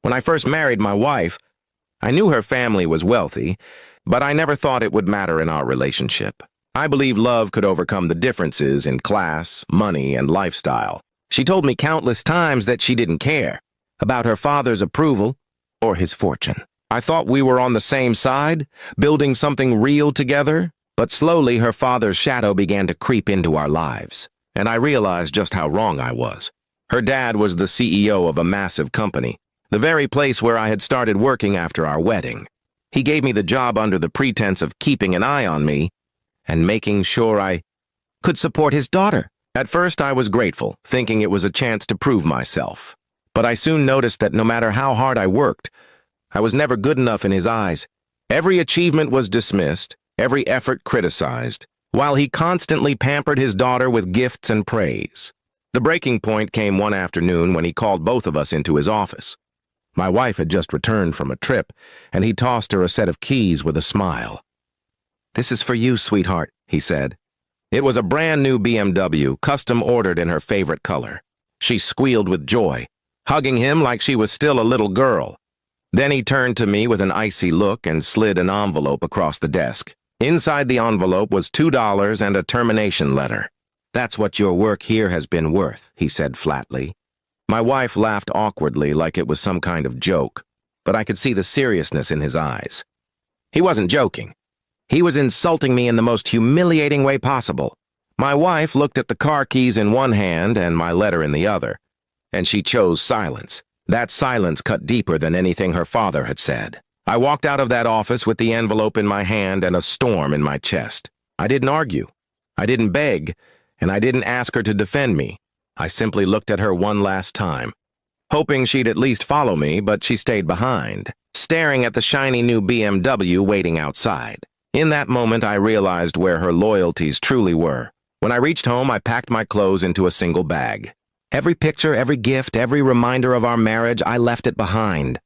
When I first married my wife, I knew her family was wealthy, but I never thought it would matter in our relationship. I believed love could overcome the differences in class, money, and lifestyle. She told me countless times that she didn't care about her father's approval or his fortune. I thought we were on the same side, building something real together, but slowly her father's shadow began to creep into our lives, and I realized just how wrong I was. Her dad was the CEO of a massive company, the very place where I had started working after our wedding. He gave me the job under the pretense of keeping an eye on me and making sure I could support his daughter. At first, I was grateful, thinking it was a chance to prove myself. But I soon noticed that no matter how hard I worked, I was never good enough in his eyes. Every achievement was dismissed, every effort criticized, while he constantly pampered his daughter with gifts and praise. The breaking point came one afternoon when he called both of us into his office. My wife had just returned from a trip, and he tossed her a set of keys with a smile. "This is for you, sweetheart," he said. It was a brand new BMW, custom ordered in her favorite color. She squealed with joy, hugging him like she was still a little girl. Then he turned to me with an icy look and slid an envelope across the desk. Inside the envelope was $2 and a termination letter. "That's what your work here has been worth," he said flatly. My wife laughed awkwardly like it was some kind of joke, but I could see the seriousness in his eyes. He wasn't joking. He was insulting me in the most humiliating way possible. My wife looked at the car keys in one hand and my letter in the other, and she chose silence. That silence cut deeper than anything her father had said. I walked out of that office with the envelope in my hand and a storm in my chest. I didn't argue. I didn't beg, and I didn't ask her to defend me. I simply looked at her one last time, hoping she'd at least follow me, but she stayed behind, staring at the shiny new BMW waiting outside. In that moment, I realized where her loyalties truly were. When I reached home, I packed my clothes into a single bag. Every picture, every gift, every reminder of our marriage, I left it behind.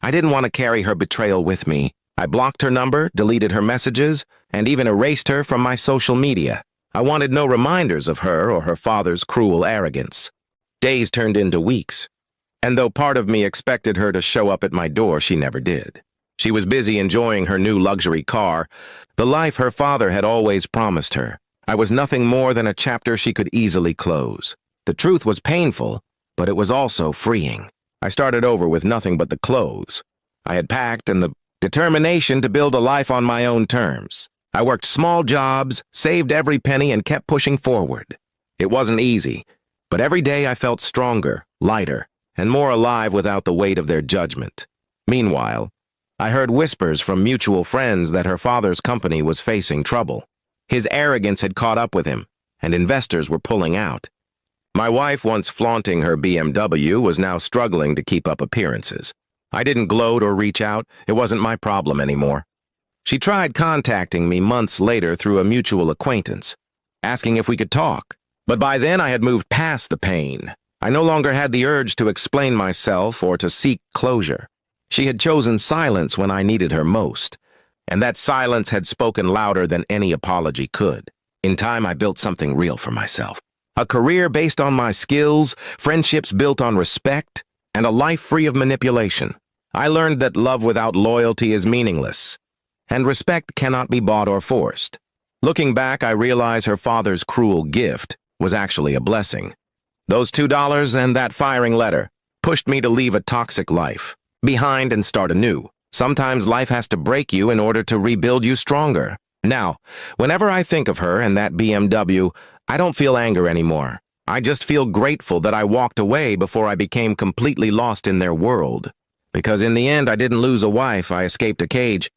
I didn't want to carry her betrayal with me. I blocked her number, deleted her messages, and even erased her from my social media. I wanted no reminders of her or her father's cruel arrogance. Days turned into weeks, and though part of me expected her to show up at my door, she never did. She was busy enjoying her new luxury car, the life her father had always promised her. I was nothing more than a chapter she could easily close. The truth was painful, but it was also freeing. I started over with nothing but the clothes I had packed and the determination to build a life on my own terms. I worked small jobs, saved every penny, and kept pushing forward. It wasn't easy, but every day I felt stronger, lighter, and more alive without the weight of their judgment. Meanwhile, I heard whispers from mutual friends that her father's company was facing trouble. His arrogance had caught up with him, and investors were pulling out. My wife, once flaunting her BMW, was now struggling to keep up appearances. I didn't gloat or reach out. It wasn't my problem anymore. She tried contacting me months later through a mutual acquaintance, asking if we could talk. But by then I had moved past the pain. I no longer had the urge to explain myself or to seek closure. She had chosen silence when I needed her most, and that silence had spoken louder than any apology could. In time, I built something real for myself. A career based on my skills, friendships built on respect, and a life free of manipulation. I learned that love without loyalty is meaningless, and respect cannot be bought or forced. Looking back, I realize her father's cruel gift was actually a blessing. Those $2 and that firing letter pushed me to leave a toxic life behind and start anew. Sometimes life has to break you in order to rebuild you stronger. Now, whenever I think of her and that BMW, I don't feel anger anymore. I just feel grateful that I walked away before I became completely lost in their world. Because in the end, I didn't lose a wife, I escaped a cage.